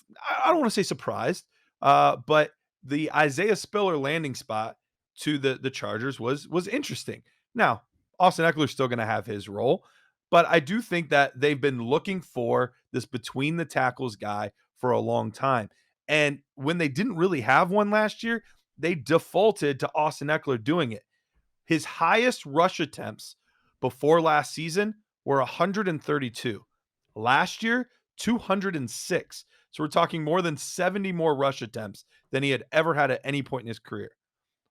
I don't want to say surprised, but the Isaiah Spiller landing spot to the Chargers was interesting. Now, Austin Eckler's still going to have his role, but I do think that they've been looking for this between the tackles guy for a long time. And when they didn't really have one last year, they defaulted to Austin Eckler doing it. His highest rush attempts before last season were 132. Last year, 206. So we're talking more than 70 more rush attempts than he had ever had at any point in his career.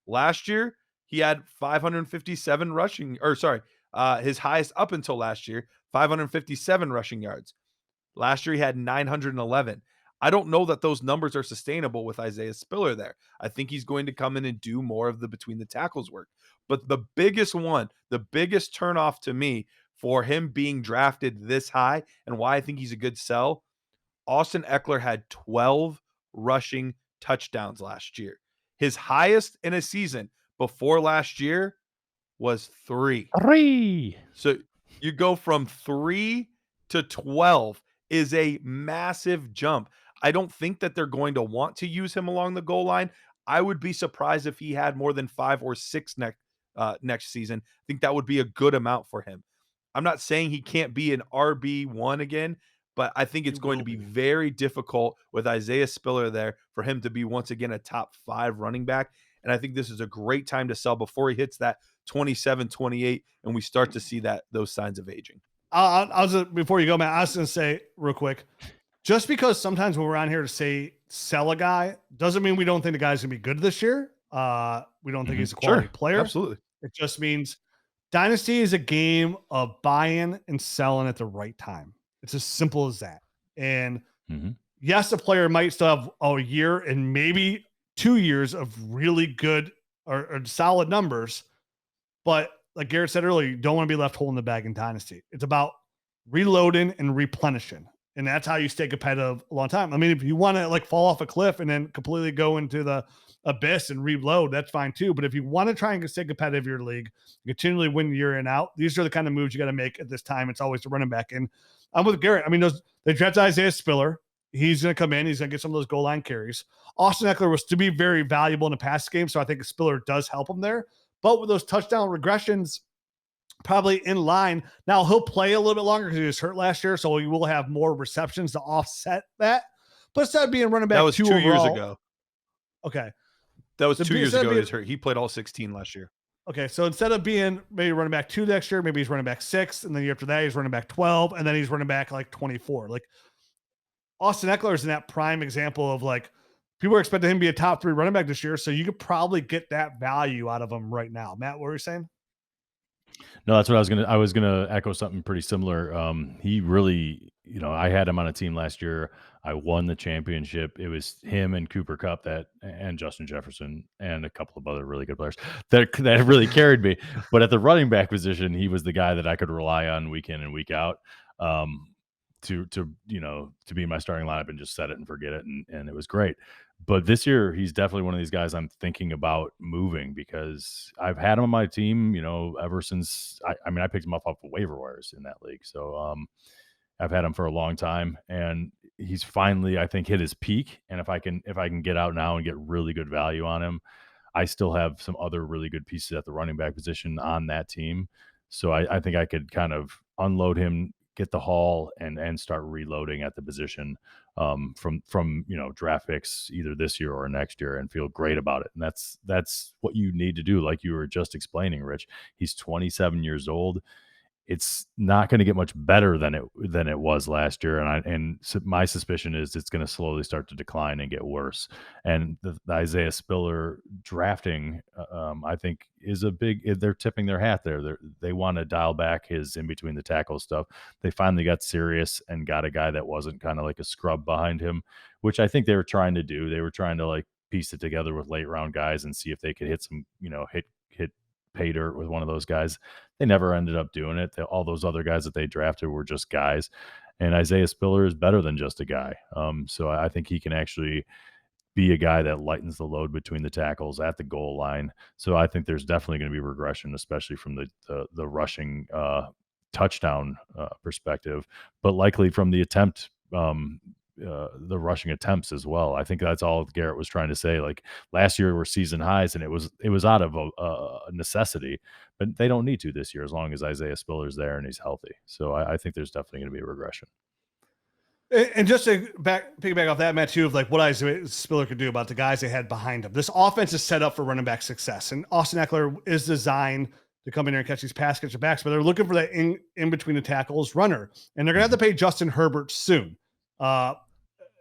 Last year, he had 557 rushing, his highest up until last year, 557 rushing yards. Last year, he had 911. I don't know that those numbers are sustainable with Isaiah Spiller there. I think he's going to come in and do more of the between the tackles work. But the biggest turnoff to me for him being drafted this high and why I think he's a good sell, Austin Eckler had 12 rushing touchdowns last year. His highest in a season before last year was 3. So you go from 3 to 12 is a massive jump. I don't think that they're going to want to use him along the goal line. I would be surprised if he had more than 5 or 6 next season. I think that would be a good amount for him. I'm not saying he can't be an RB1 again, but I think it's going to be very difficult with Isaiah Spiller there for him to be once again a top 5 running back. And I think this is a great time to sell before he hits that 27, 28, and we start to see those signs of aging. Before you go, Matt, I was going to say real quick, just because sometimes when we're on here to say sell a guy doesn't mean we don't think the guy's going to be good this year. We don't think he's a quality player. Absolutely. It just means Dynasty is a game of buying and selling at the right time. It's as simple as that. And yes, a player might still have a year and maybe 2 years of really good or solid numbers. But like Garrett said earlier, you don't want to be left holding the bag in Dynasty. It's about reloading and replenishing. And that's how you stay competitive a long time. I mean, if you want to like fall off a cliff and then completely go into the abyss and reload, that's fine too. But if you want to try and stay competitive in your league, continually win year in out, these are the kind of moves you got to make at this time. It's always the running back. And I'm with Garrett. I mean, they drafted Isaiah Spiller. He's going to come in. He's going to get some of those goal line carries. Austin Eckler was to be very valuable in the pass game. So I think Spiller does help him there. But with those touchdown regressions, probably in line. Now he'll play a little bit longer because he was hurt last year. So he will have more receptions to offset that. But instead of being running back that was 2 years ago. Okay. That was So 2 years instead of ago. being- He was hurt. He played all 16 last year. Okay, so instead of being maybe running back 2 next year, maybe he's running back 6, and then the year after that he's running back 12, and then he's running back like 24. Like Austin Eckler is in that prime example of like people are expecting him to be a top 3 running back this year, so you could probably get that value out of him right now. Matt, what were you saying? No, that's what I was gonna echo something pretty similar. He really, I had him on a team last year. I won the championship. It was him and Cooper Kupp and Justin Jefferson and a couple of other really good players that really carried me. But at the running back position, he was the guy that I could rely on week in and week out. To be my starting lineup and just set it and forget it, and it was great. But this year, he's definitely one of these guys I'm thinking about moving because I've had him on my team, ever since I picked him up off of waiver wires in that league. So I've had him for a long time, and he's finally, I think, hit his peak. And if I can get out now and get really good value on him, I still have some other really good pieces at the running back position on that team. So I think I could kind of unload him, get the haul, and start reloading at the position from draft picks either this year or next year and feel great about it. And that's what you need to do. Like you were just explaining, Rich, he's 27 years old. It's not going to get much better than it was last year, and my suspicion is it's going to slowly start to decline and get worse. And the Isaiah Spiller drafting, I think, is a big. They're tipping their hat there. They want to dial back his in between the tackle stuff. They finally got serious and got a guy that wasn't kind of like a scrub behind him, which I think they were trying to do. They were trying to like piece it together with late round guys and see if they could hit some, hit pay dirt with one of those guys. They never ended up doing it. All those other guys that they drafted were just guys, and Isaiah Spiller is better than just a guy. So I think he can actually be a guy that lightens the load between the tackles at the goal line. So I think there's definitely going to be regression, especially from the rushing touchdown perspective, but likely from the attempt. The rushing attempts as well. I think that's all Garret was trying to say. Like last year were season highs, and it was out of a necessity, but they don't need to this year as long as Isaiah Spiller's there and he's healthy. So I think there's definitely going to be a regression. And just to piggyback off that, Matt, too, of like what Isaiah Spiller could do about the guys they had behind him. This offense is set up for running back success, and Austin Eckler is designed to come in here and catch these pass catcher backs, but they're looking for that in between the tackles runner, and they're going to have to pay Justin Herbert soon.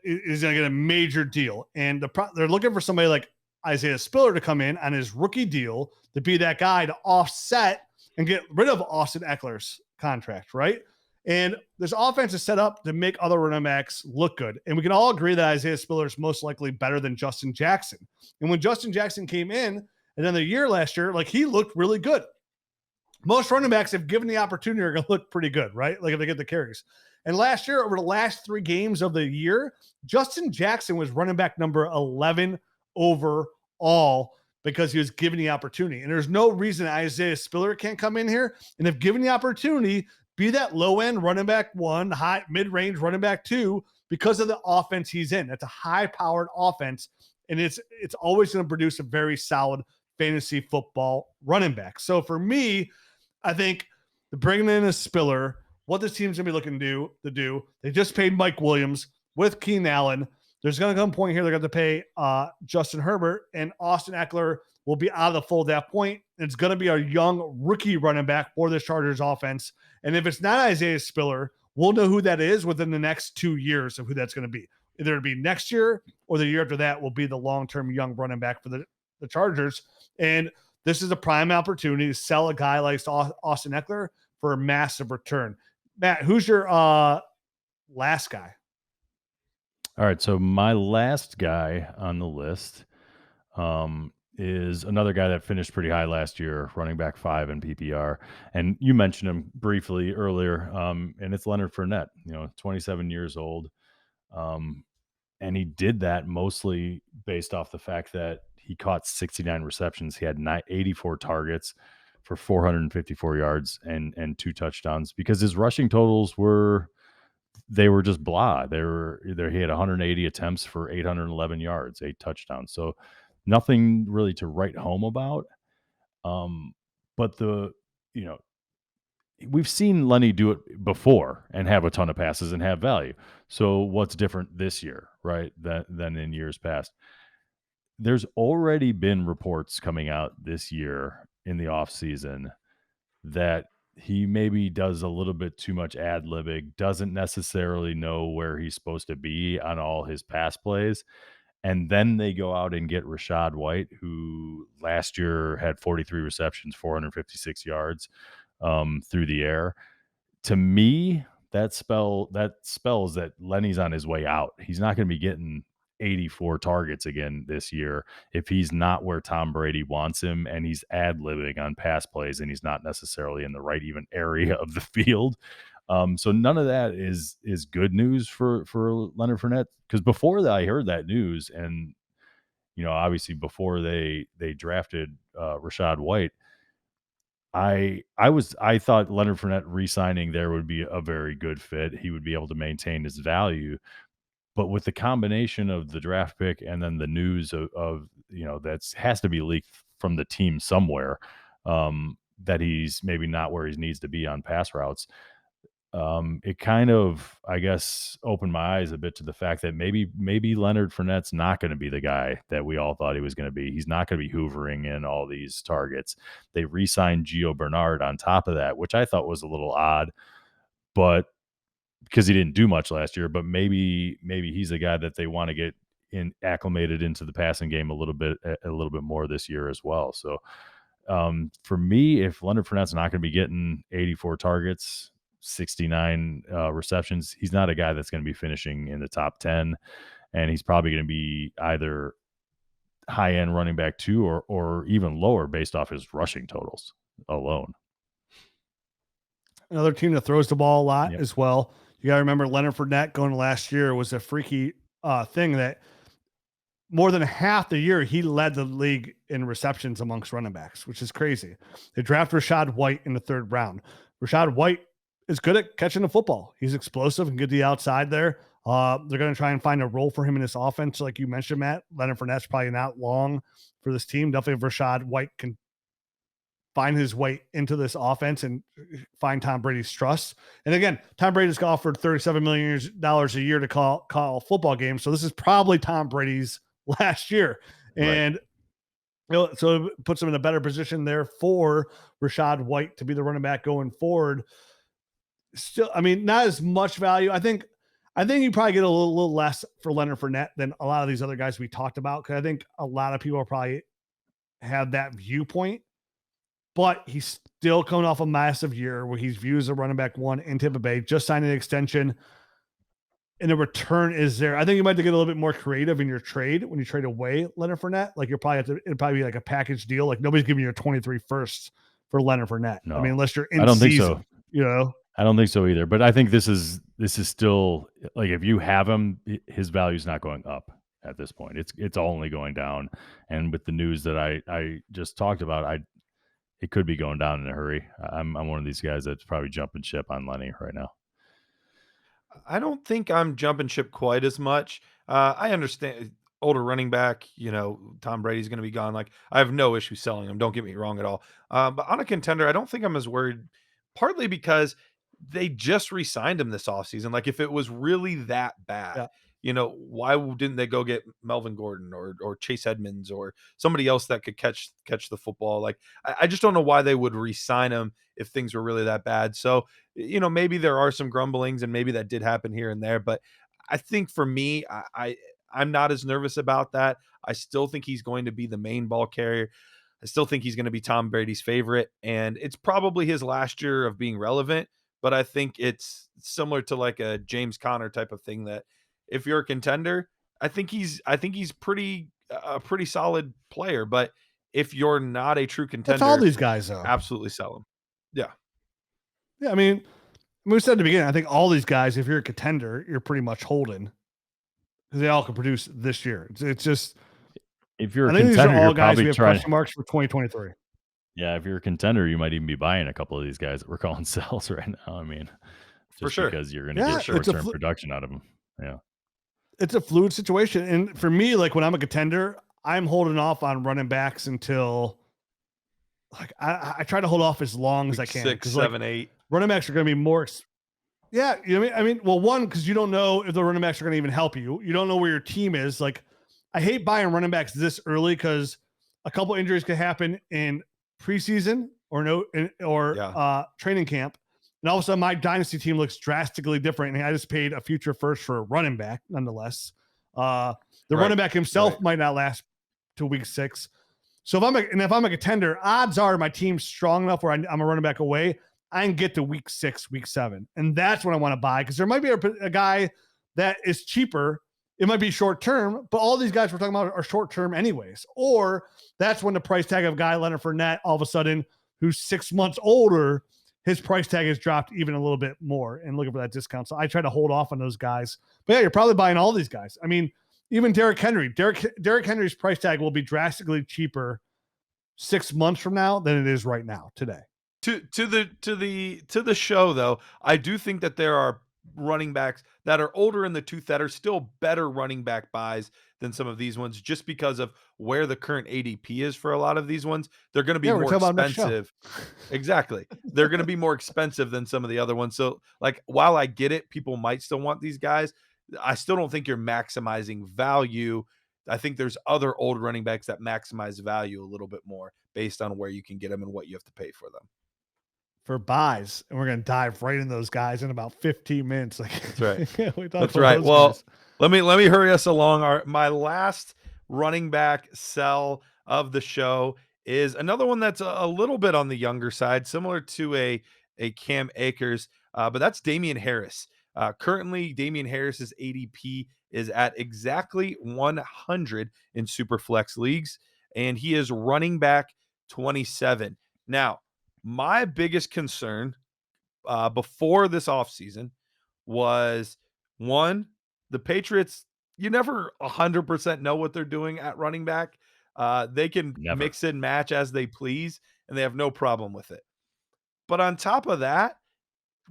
Is going to get a major deal. And they're looking for somebody like Isaiah Spiller to come in on his rookie deal to be that guy to offset and get rid of Austin Eckler's contract, right? And this offense is set up to make other running backs look good. And we can all agree that Isaiah Spiller is most likely better than Justin Jackson. And when Justin Jackson came in another year last year, like he looked really good. Most running backs, if given the opportunity, are going to look pretty good, right? Like if they get the carries. And last year, over the last 3 games of the year, Justin Jackson was running back number 11 overall because he was given the opportunity. And there's no reason Isaiah Spiller can't come in here. And if given the opportunity, be that low-end running back 1, high mid-range running back 2, because of the offense he's in. It's a high-powered offense, and it's always going to produce a very solid fantasy football running back. So for me, I think bringing in a Spiller, what this team's going to be looking to do, they just paid Mike Williams with Keenan Allen. There's going to come a point here they're going to pay Justin Herbert, and Austin Eckler will be out of the fold at that point. It's going to be a young rookie running back for the Chargers offense. And if it's not Isaiah Spiller, we'll know who that is within the next 2 years of who that's going to be. Either it'll be next year or the year after that will be the long-term young running back for the Chargers. And this is a prime opportunity to sell a guy like Austin Eckler for a massive return. Matt, who's your last guy? All right, so my last guy on the list is another guy that finished pretty high last year, running back 5 in PPR. And you mentioned him briefly earlier, and it's Leonard Fournette, 27 years old. And he did that mostly based off the fact that he caught 69 receptions. He had 84 targets for 454 yards and 2 touchdowns because his rushing totals were just blah. He had 180 attempts for 811 yards, 8 touchdowns. So nothing really to write home about. But we've seen Lenny do it before and have a ton of passes and have value. So what's different this year, right? Than in years past? there's already been reports coming out this year in the offseason that he maybe does a little bit too much ad-libbing, doesn't necessarily know where he's supposed to be on all his pass plays. And then they go out and get Rachaad White, who last year had 43 receptions, 456 yards through the air. To me, that spells that Lenny's on his way out. He's not going to be getting 84 targets again this year if he's not where Tom Brady wants him, and he's ad-libbing on pass plays, and he's not necessarily in the right even area of the field. So none of that is good news for Leonard Fournette, because before that, I heard that news, and obviously before they drafted Rachaad White, I thought Leonard Fournette re-signing there would be a very good fit. He would be able to maintain his value. But with the combination of the draft pick and then the news of that has to be leaked from the team somewhere, that he's maybe not where he needs to be on pass routes, it kind of, I guess, opened my eyes a bit to the fact that maybe Leonard Fournette's not going to be the guy that we all thought he was going to be. He's not going to be hoovering in all these targets. They re-signed Gio Bernard on top of that, which I thought was a little odd, but because he didn't do much last year. But maybe he's a guy that they want to get acclimated into the passing game a little bit more this year as well. So for me, if Leonard Fournette's not going to be getting 84 targets, 69 receptions, he's not a guy that's going to be finishing in the top 10, and he's probably going to be either high-end running back 2 or even lower based off his rushing totals alone. Another team that throws the ball a lot as well. You got to remember Leonard Fournette going last year was a freaky thing that more than half the year he led the league in receptions amongst running backs, which is crazy. They draft Rachaad White in the 3rd round. Rachaad White is good at catching the football. He's explosive and good to the outside there. They're going to try and find a role for him in this offense. Like you mentioned, Matt, Leonard Fournette's probably not long for this team. Definitely if Rachaad White can find his way into this offense and find Tom Brady's trust. And again, Tom Brady's offered $37 million a year to call football games. So this is probably Tom Brady's last year. And so it puts him in a better position there for Rachaad White to be the running back going forward. Still, I mean, not as much value. I think you probably get a little less for Leonard Fournette than a lot of these other guys we talked about, because I think a lot of people probably have that viewpoint. But he's still coming off a massive year where he's viewed as a running back 1 in Tampa Bay, just signed an extension, and the return is there. I think you might have to get a little bit more creative in your trade when you trade away Leonard Fournette. Like it'd probably be like a package deal. Like nobody's giving you a 23 firsts for Leonard Fournette. No. I mean, unless you're in I don't season, think so. I don't think so either. But I think this is still, like, if you have him, his value is not going up at this point. It's only going down. And with the news that I just talked about, it could be going down in a hurry. I'm one of these guys that's probably jumping ship on Lenny right now. I don't think I'm jumping ship quite as much. I understand older running back, Tom Brady's going to be gone. Like, I have no issue selling him. Don't get me wrong at all. But on a contender, I don't think I'm as worried, partly because they just re-signed him this offseason. Like, if it was really that bad, why didn't they go get Melvin Gordon or Chase Edmonds or somebody else that could catch the football? Like, I just don't know why they would re-sign him if things were really that bad. So, maybe there are some grumblings and maybe that did happen here and there. But I think for me, I'm not as nervous about that. I still think he's going to be the main ball carrier. I still think he's going to be Tom Brady's favorite. And it's probably his last year of being relevant. But I think it's similar to like a James Conner type of thing, that if you're a contender, I think he's a pretty solid player. But if you're not a true contender, that's all these guys though. Absolutely sell him. Yeah. Yeah. I mean, we said at the beginning, I think all these guys, if you're a contender, you're pretty much holding, because they all can produce this year. It's just, if you're a contender, these are all guys we have question marks for 2023. Yeah, if you're a contender, you might even be buying a couple of these guys that we're calling sells right now. I mean, just for sure, because you're going to get short-term production out of them. Yeah. It's a fluid situation. And for me, like when I'm a contender, I'm holding off on running backs until, like, I try to hold off as long as I can. 6, 7, 8. Running backs are going to be more. Yeah. You know what I mean? Well, one, because you don't know if the running backs are going to even help you. You don't know where your team is. Like, I hate buying running backs this early because a couple injuries could happen in preseason or training camp. And all of a sudden, my dynasty team looks drastically different. And I just paid a future first for a running back, nonetheless. The running back himself might not last to week 6. So if I'm a contender, odds are my team's strong enough where I'm a running back away. I can get to week 6, week 7. And that's when I want to buy, because there might be a guy that is cheaper. It might be short term, but all these guys we're talking about are short term anyways. Or that's when the price tag of a guy, Leonard Fournette, all of a sudden, who's 6 months older, his price tag has dropped even a little bit more and looking for that discount. So I try to hold off on those guys. But yeah, you're probably buying all these guys. I mean, even Derrick Henry. Derrick Henry's price tag will be drastically cheaper 6 months from now than it is right now today. To the show though, I do think that there are running backs that are older in the tooth that are still better running back buys than some of these ones, just because of where the current ADP is for a lot of these ones. They're going to be more expensive. Exactly. They're going to be more expensive than some of the other ones. So like, while I get it, people might still want these guys, I still don't think you're maximizing value. I think there's other old running backs that maximize value a little bit more based on where you can get them and what you have to pay for them. For buys, and we're going to dive right in those guys in about 15 minutes. That's right. That's right. Well, guys. let me hurry us along. My last running back sell of the show is another one that's a little bit on the younger side, similar to a Cam Akers, but that's Damian Harris. Currently, Damian Harris's ADP is at exactly 100 in Superflex leagues, and he is running back 27. Now, my biggest concern before this offseason was, one, the Patriots, you never 100% know what they're doing at running back. They can mix and match as they please, and they have no problem with it. But on top of that,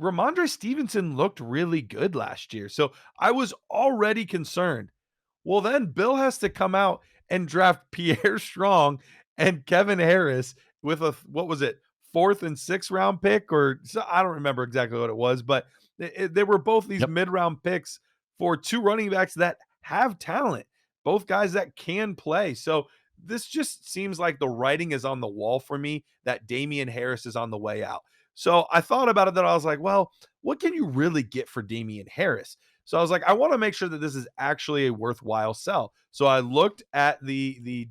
Ramondre Stevenson looked really good last year. So I was already concerned. Well, then Bill has to come out and draft Pierre Strong and Kevin Harris with what was it, 4th and 6th round pick, or I don't remember exactly what it was, but they were both these mid-round picks for 2 running backs that have talent, both guys that can play. So this just seems like the writing is on the wall for me that Damian Harris is on the way out. So I thought about it, that I was like, well, what can you really get for Damian Harris? So I was like, I want to make sure that this is actually a worthwhile sell. So I looked at the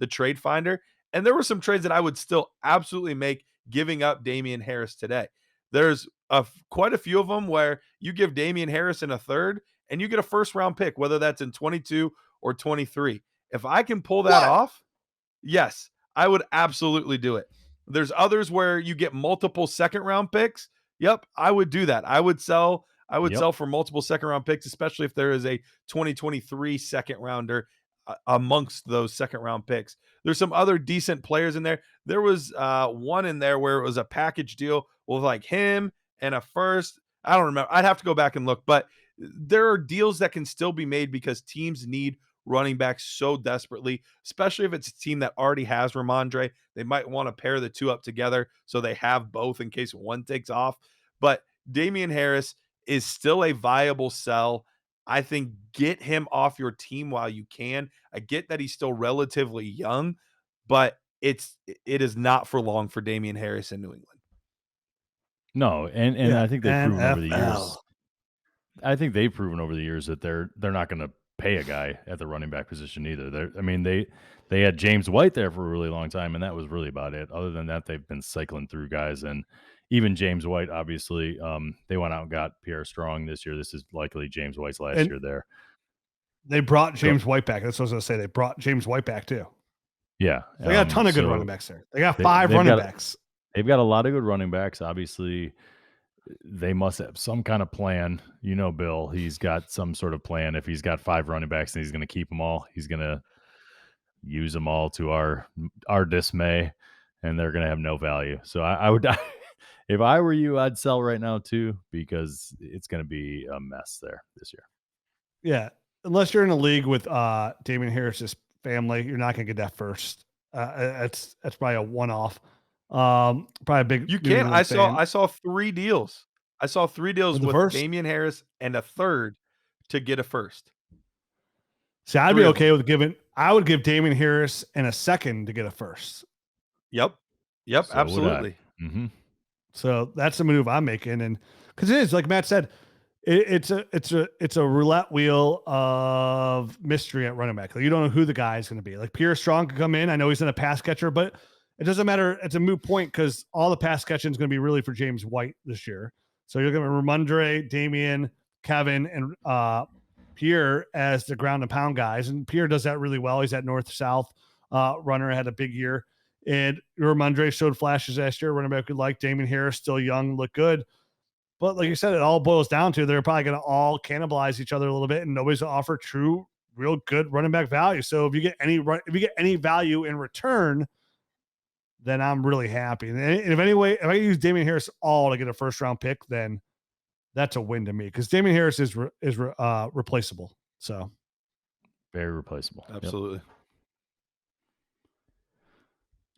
trade finder, and there were some trades that I would still absolutely make giving up Damian Harris today. There's quite a few of them where you give Damian Harris in a third and you get a 1st round pick, whether that's in 22 or 23. If I can pull that off, yes, I would absolutely do it. There's others where you get multiple 2nd round picks. Yep, I would do that. I would sell for multiple 2nd round picks, especially if there is a 2023 2nd rounder amongst those 2nd round picks. There's some other decent players in there. There was one in there where it was a package deal with like him and a 1st. I don't remember. I'd have to go back and look, but there are deals that can still be made because teams need running backs so desperately, especially if it's a team that already has Ramondre. They might want to pair the 2 up together so they have both in case one takes off. But Damian Harris is still a viable sell. I think get him off your team while you can. I get that he's still relatively young, but it is not for long for Damian Harris in New England. No, and I think they've proven over the years. I think they've proven over the years that they're not going to pay a guy at the running back position either. They had James White there for a really long time, and that was really about it. Other than that, they've been cycling through guys, and even James White, obviously, they went out and got Pierre Strong this year. This is likely James White's last year there. They brought James White back. That's what I was going to say. They brought James White back too. Yeah. They got a ton of good running backs there. They got 5 running backs. They've got a lot of good running backs. Obviously, they must have some kind of plan. You know, Bill, he's got some sort of plan. If he's got 5 running backs and he's going to keep them all, he's going to use them all to our dismay, and they're going to have no value. So I would, if I were you, I'd sell right now too, because it's going to be a mess there this year. Yeah. Unless you're in a league with Damian Harris's family, you're not going to get that 1st. That's probably a one-off. Probably a big. You can. I saw 3 deals. I saw 3 deals with Damian Harris and a 3rd to get a 1st. See, I'd be okay with I wowould give Damian Harris and a second to get a first. Yep. So Absolutely. Mm-hmm. So that's the move I'm making. And because it is, like Matt said, it's a roulette wheel of mystery at running back. Like, you don't know who the guy is going to be. Like, Pierre Strong could come in. I know he's in a pass catcher, but it doesn't matter. It's a moot point because all the pass catching is going to be really for James White this year. So you're going to Ramondre, Damian, Kevin, and Pierre as the ground and pound guys. And Pierre does that really well. He's that north-south runner, had a big year. And Ramondre showed flashes last year. Running back we like. Damian Harris, still young, look good. But like you said, it all boils down to they're probably going to all cannibalize each other a little bit, and nobody's going to offer true, real good running back value. So if you get any value in return, then I'm really happy. And if I use Damian Harris all to get a first round pick, then that's a win to me because Damian Harris is replaceable. So very replaceable. Absolutely. Yep.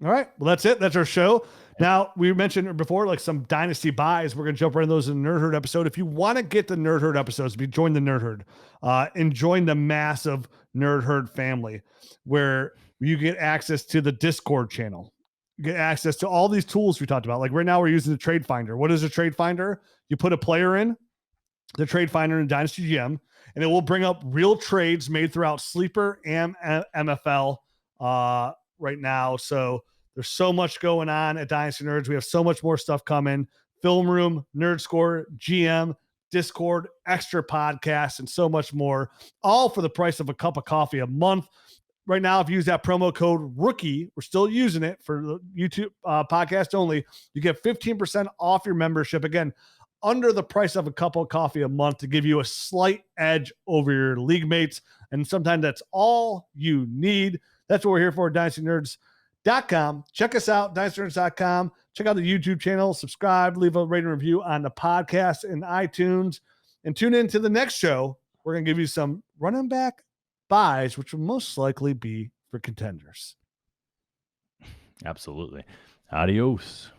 All right. Well, that's it. That's our show. Now, we mentioned before, like some dynasty buys. We're going to jump right into those in the Nerd Herd episode. If you want to get the Nerd Herd episodes, join the Nerd Herd and join the massive Nerd Herd family where you get access to the Discord channel. You get access to all these tools we talked about. Like right now, we're using the Trade Finder. What is a Trade Finder? You put a player in the Trade Finder in Dynasty GM, and it will bring up real trades made throughout Sleeper and MFL right now. So there's so much going on at Dynasty Nerds. We have so much more stuff coming. Film Room, Nerd Score, GM, Discord, extra podcasts, and so much more, all for the price of a cup of coffee a month. Right now, if you use that promo code ROOKIE, we're still using it for the YouTube podcast only. You get 15% off your membership. Again, under the price of a cup of coffee a month to give you a slight edge over your league mates. And sometimes that's all you need. That's what we're here for, DynastyNerds.com. Check us out, DynastyNerds.com. Check out the YouTube channel, subscribe, leave a rating review on the podcast and iTunes, and tune in to the next show. We're going to give you some running back buys, which will most likely be for contenders. Absolutely. Adios.